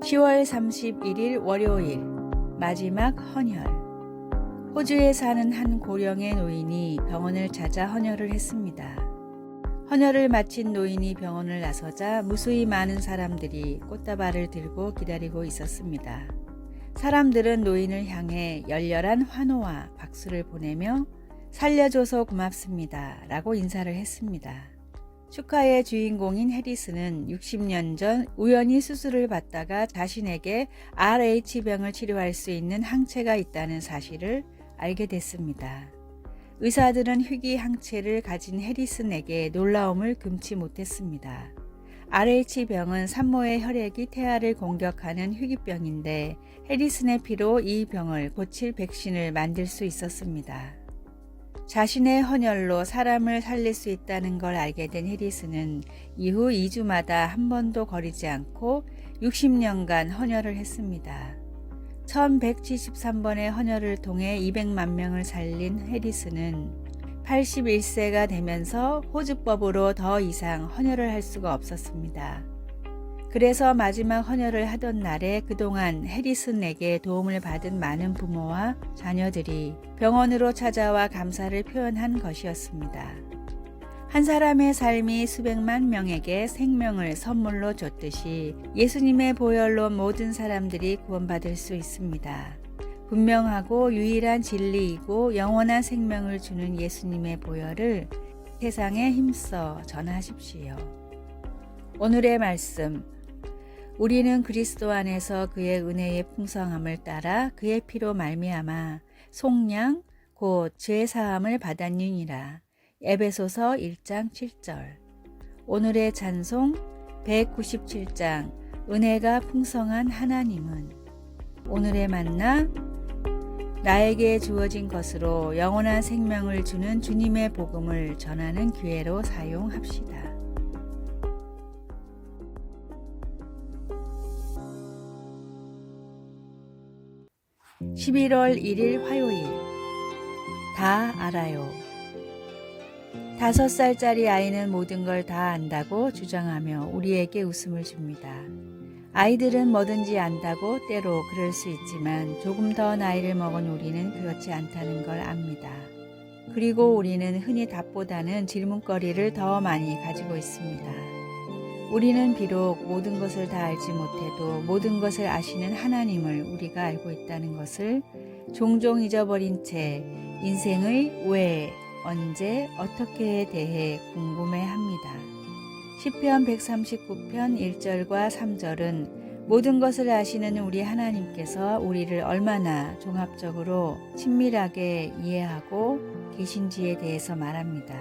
10월 31일 월요일 마지막 헌혈. 호주에 사는 한 고령의 노인이 병원을 찾아 헌혈을 했습니다. 헌혈을 마친 노인이 병원을 나서자 무수히 많은 사람들이 꽃다발을 들고 기다리고 있었습니다. 사람들은 노인을 향해 열렬한 환호와 박수를 보내며 살려줘서 고맙습니다 라고 인사를 했습니다. 축하의 주인공인 해리스는 60년 전 우연히 수술을 받다가 자신에게 RH병을 치료할 수 있는 항체가 있다는 사실을 알게 됐습니다. 의사들은 희귀 항체를 가진 해리슨에게 놀라움을 금치 못했습니다. RH병은 산모의 혈액이 태아를 공격하는 희귀병인데 해리슨의 피로 이 병을 고칠 백신을 만들 수 있었습니다. 자신의 헌혈로 사람을 살릴 수 있다는 걸 알게 된 해리슨은 이후 2주마다 한 번도 거리지 않고 60년간 헌혈을 했습니다. 1173번의 헌혈을 통해 200만 명을 살린 해리슨은 81세가 되면서 호주법으로 더 이상 헌혈을 할 수가 없었습니다. 그래서 마지막 헌혈을 하던 날에 그동안 해리슨에게 도움을 받은 많은 부모와 자녀들이 병원으로 찾아와 감사를 표현한 것이었습니다. 한 사람의 삶이 수백만 명에게 생명을 선물로 줬듯이 예수님의 보혈로 모든 사람들이 구원받을 수 있습니다. 분명하고 유일한 진리이고 영원한 생명을 주는 예수님의 보혈을 세상에 힘써 전하십시오. 오늘의 말씀. 우리는 그리스도 안에서 그의 은혜의 풍성함을 따라 그의 피로 말미암아 속량 곧 죄 사함을 받았느니라. 에베소서 1장 7절. 오늘의 찬송 197장 은혜가 풍성한 하나님은. 오늘의 만나 나에게 주어진 것으로 영원한 생명을 주는 주님의 복음을 전하는 기회로 사용합시다. 11월 1일 화요일. 다 알아요. 5살짜리 아이는 모든 걸 다 안다고 주장하며 우리에게 웃음을 줍니다. 아이들은 뭐든지 안다고 때로 그럴 수 있지만 조금 더 나이를 먹은 우리는 그렇지 않다는 걸 압니다. 그리고 우리는 흔히 답보다는 질문거리를 더 많이 가지고 있습니다. 우리는 비록 모든 것을 다 알지 못해도 모든 것을 아시는 하나님을 우리가 알고 있다는 것을 종종 잊어버린 채 인생의 왜, 언제, 어떻게에 대해 궁금해합니다. 시편 139편 1절과 3절은 모든 것을 아시는 우리 하나님께서 우리를 얼마나 종합적으로 친밀하게 이해하고 계신지에 대해서 말합니다.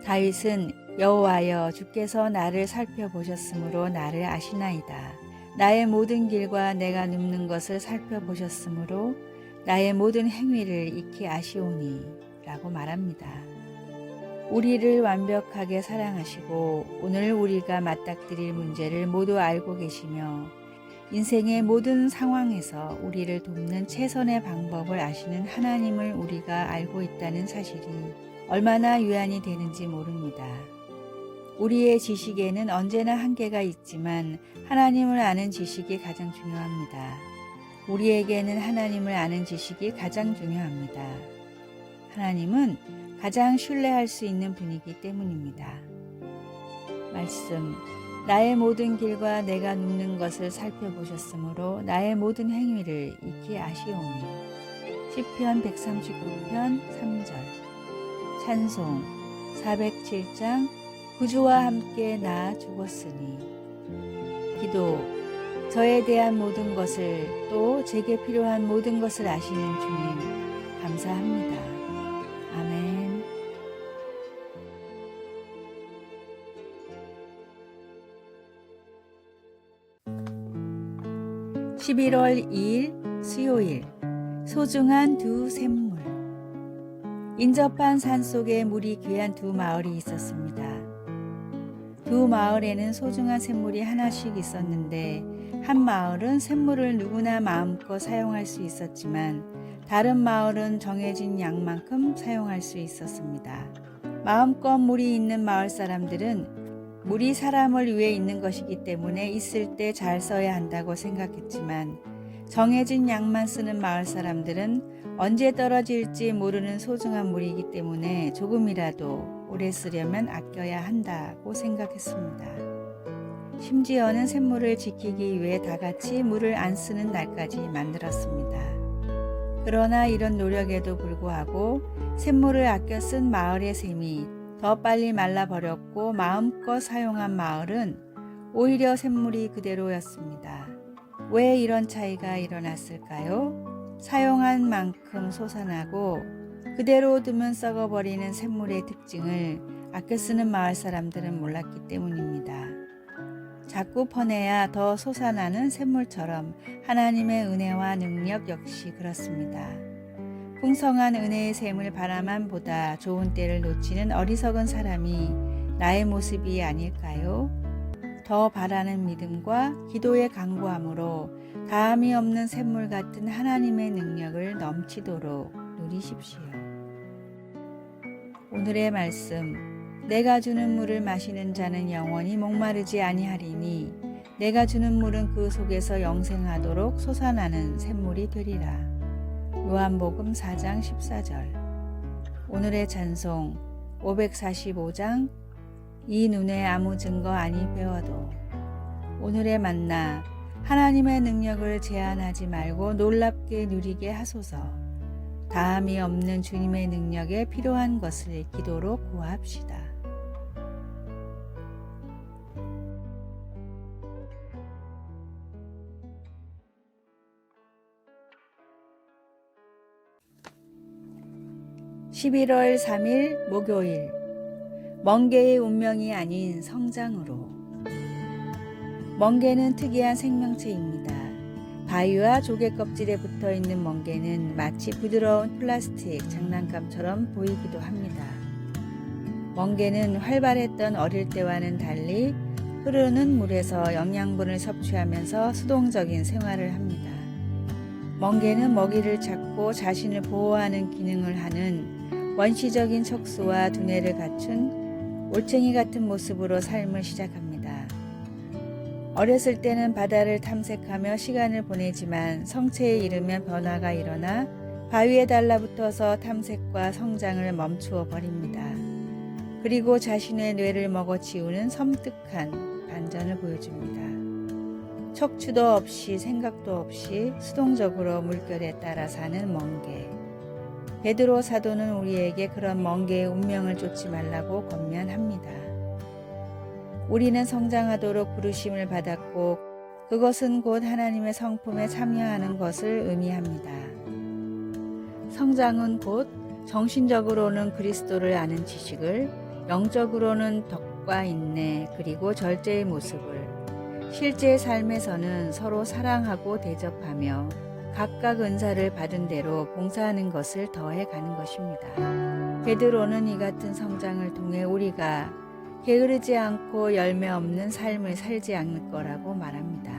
다윗은 여호와여 주께서 나를 살펴보셨으므로 나를 아시나이다. 나의 모든 길과 내가 눕는 것을 살펴보셨으므로 나의 모든 행위를 익히 아시오니 라고 말합니다. 우리를 완벽하게 사랑하시고 오늘 우리가 맞닥뜨릴 문제를 모두 알고 계시며 인생의 모든 상황에서 우리를 돕는 최선의 방법을 아시는 하나님을 우리가 알고 있다는 사실이 얼마나 유한이 되는지 모릅니다. 우리의 지식에는 언제나 한계가 있지만 하나님을 아는 지식이 가장 중요합니다. 우리에게는 하나님을 아는 지식이 가장 중요합니다. 하나님은 가장 신뢰할 수 있는 분이기 때문입니다. 말씀. 나의 모든 길과 내가 눕는 것을 살펴보셨으므로 나의 모든 행위를 익히 아시오니. 시편 139편 3절. 찬송 407장 구주와 함께 나 죽었으니. 기도. 저에 대한 모든 것을 또 제게 필요한 모든 것을 아시는 주님 감사합니다. 아멘. 11월 2일 수요일. 소중한 두 샘물. 인접한 산속에 물이 귀한 두 마을이 있었습니다. 두 마을에는 소중한 샘물이 하나씩 있었는데 한 마을은 샘물을 누구나 마음껏 사용할 수 있었지만 다른 마을은 정해진 양만큼 사용할 수 있었습니다. 마음껏 물이 있는 마을 사람들은 물이 사람을 위해 있는 것이기 때문에 있을 때 잘 써야 한다고 생각했지만 정해진 양만 쓰는 마을 사람들은 언제 떨어질지 모르는 소중한 물이기 때문에 조금이라도 오래 쓰려면 아껴야 한다고 생각했습니다. 심지어는 샘물을 지키기 위해 다 같이 물을 안 쓰는 날까지 만들었습니다. 그러나 이런 노력에도 불구하고 샘물을 아껴 쓴 마을의 샘이 더 빨리 말라버렸고 마음껏 사용한 마을은 오히려 샘물이 그대로였습니다. 왜 이런 차이가 일어났을까요? 사용한 만큼 솟아나고 그대로 두면 썩어버리는 샘물의 특징을 아껴 쓰는 마을 사람들은 몰랐기 때문입니다. 자꾸 퍼내야 더 솟아나는 샘물처럼 하나님의 은혜와 능력 역시 그렇습니다. 풍성한 은혜의 샘을 바라만 보다 좋은 때를 놓치는 어리석은 사람이 나의 모습이 아닐까요? 더 바라는 믿음과 기도의 간구함으로 다함이 없는 샘물 같은 하나님의 능력을 넘치도록 누리십시오. 오늘의 말씀, 내가 주는 물을 마시는 자는 영원히 목마르지 아니하리니 내가 주는 물은 그 속에서 영생하도록 솟아나는 샘물이 되리라. 요한복음 4장 14절. 오늘의 찬송 545장 이 눈에 아무 증거 아니 배워도. 오늘의 만나, 하나님의 능력을 제한하지 말고 놀랍게 누리게 하소서. 다함이 없는 주님의 능력에 필요한 것을 기도로 구합시다. (11월 3일) 목요일, 멍게의 운명이 아닌 성장으로. 멍게는 특이한 생명체입니다. 바위와 조개 껍질에 붙어있는 멍게는 마치 부드러운 플라스틱 장난감처럼 보이기도 합니다. 멍게는 활발했던 어릴 때와는 달리 흐르는 물에서 영양분을 섭취하면서 수동적인 생활을 합니다. 멍게는 먹이를 찾고 자신을 보호하는 기능을 하는 원시적인 척수와 두뇌를 갖춘 올챙이 같은 모습으로 삶을 시작합니다. 어렸을 때는 바다를 탐색하며 시간을 보내지만 성체에 이르면 변화가 일어나 바위에 달라붙어서 탐색과 성장을 멈추어 버립니다. 그리고 자신의 뇌를 먹어치우는 섬뜩한 반전을 보여줍니다. 척추도 없이 생각도 없이 수동적으로 물결에 따라 사는 멍게. 베드로 사도는 우리에게 그런 멍게의 운명을 쫓지 말라고 권면합니다. 우리는 성장하도록 부르심을 받았고 그것은 곧 하나님의 성품에 참여하는 것을 의미합니다. 성장은 곧 정신적으로는 그리스도를 아는 지식을, 영적으로는 덕과 인내 그리고 절제의 모습을, 실제 삶에서는 서로 사랑하고 대접하며 각각 은사를 받은 대로 봉사하는 것을 더해 가는 것입니다. 베드로는 이 같은 성장을 통해 우리가 게으르지 않고 열매 없는 삶을 살지 않을 거라고 말합니다.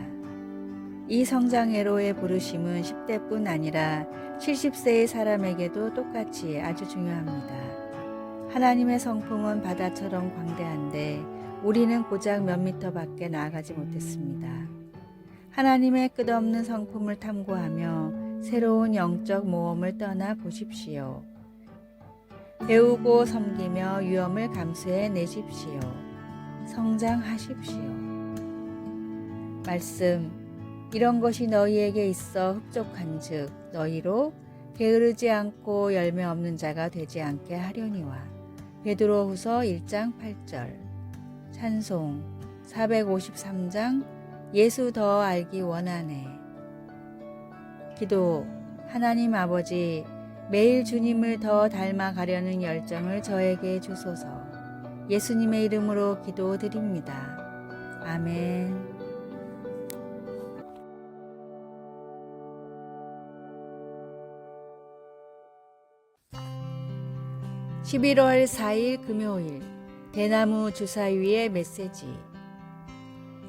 이 성장회로의 부르심은 10대뿐 아니라 70세의 사람에게도 똑같이 아주 중요합니다. 하나님의 성품은 바다처럼 광대한데 우리는 고작 몇 미터 밖에 나아가지 못했습니다. 하나님의 끝없는 성품을 탐구하며 새로운 영적 모험을 떠나 보십시오. 배우고 섬기며 위험을 감수해 내십시오. 성장하십시오. 말씀, 이런 것이 너희에게 있어 흡족한즉 너희로 게으르지 않고 열매 없는 자가 되지 않게 하려니와. 베드로후서 1장 8절. 찬송 453장 예수 더 알기 원하네. 기도, 하나님 아버지, 매일 주님을 더 닮아가려는 열정을 저에게 주소서. 예수님의 이름으로 기도드립니다. 아멘. 11월 4일 금요일, 대나무 주사위의 메시지.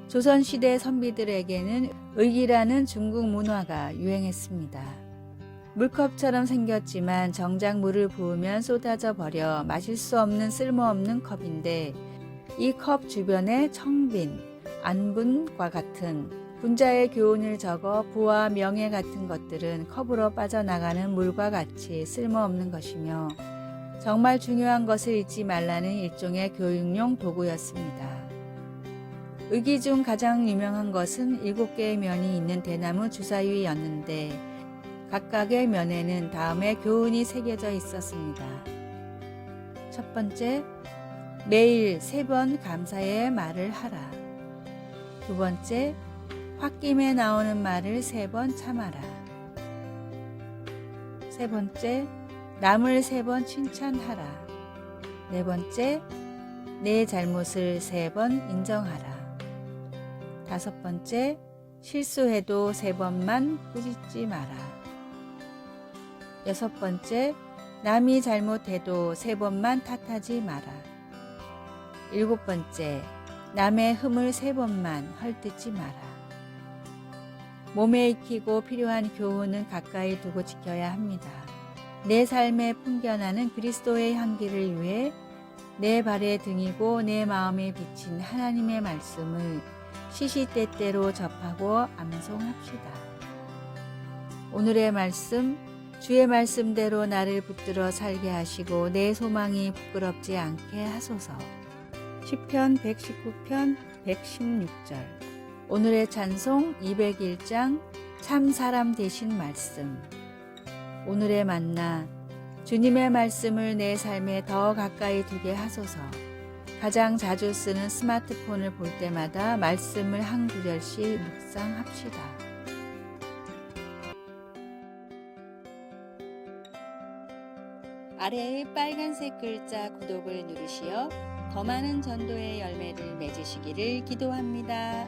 조선시대 선비들에게는 의기라는 중국 문화가 유행했습니다. 물컵처럼 생겼지만 정작 물을 부으면 쏟아져 버려 마실 수 없는 쓸모없는 컵인데 이 컵 주변에 청빈, 안분과 같은 분자의 교훈을 적어 부와 명예 같은 것들은 컵으로 빠져나가는 물과 같이 쓸모없는 것이며 정말 중요한 것을 잊지 말라는 일종의 교육용 도구였습니다. 의기 중 가장 유명한 것은 7개의 면이 있는 대나무 주사위였는데 각각의 면에는 다음의 교훈이 새겨져 있었습니다. 첫 번째, 매일 3번 감사의 말을 하라. 두 번째, 홧김에 나오는 말을 3번 참아라. 세 번째, 남을 3번 칭찬하라. 네 번째, 내 잘못을 3번 인정하라. 다섯 번째, 실수해도 3번만 꾸짖지 마라. 여섯 번째, 남이 잘못해도 3번만 탓하지 마라. 일곱 번째, 남의 흠을 3번만 헐뜯지 마라. 몸에 익히고 필요한 교훈은 가까이 두고 지켜야 합니다. 내 삶에 풍겨나는 그리스도의 향기를 위해 내 발의 등이고 내 마음에 비친 하나님의 말씀을 시시때때로 접하고 암송합시다. 오늘의 말씀, 주의 말씀대로 나를 붙들어 살게 하시고 내 소망이 부끄럽지 않게 하소서. 시편 119편 116절. 오늘의 찬송 201장 참 사람 되신 말씀. 오늘의 만나, 주님의 말씀을 내 삶에 더 가까이 두게 하소서. 가장 자주 쓰는 스마트폰을 볼 때마다 말씀을 한 구절씩 묵상합시다. 아래의 빨간색 글자 구독을 누르시어 더 많은 전도의 열매를 맺으시기를 기도합니다.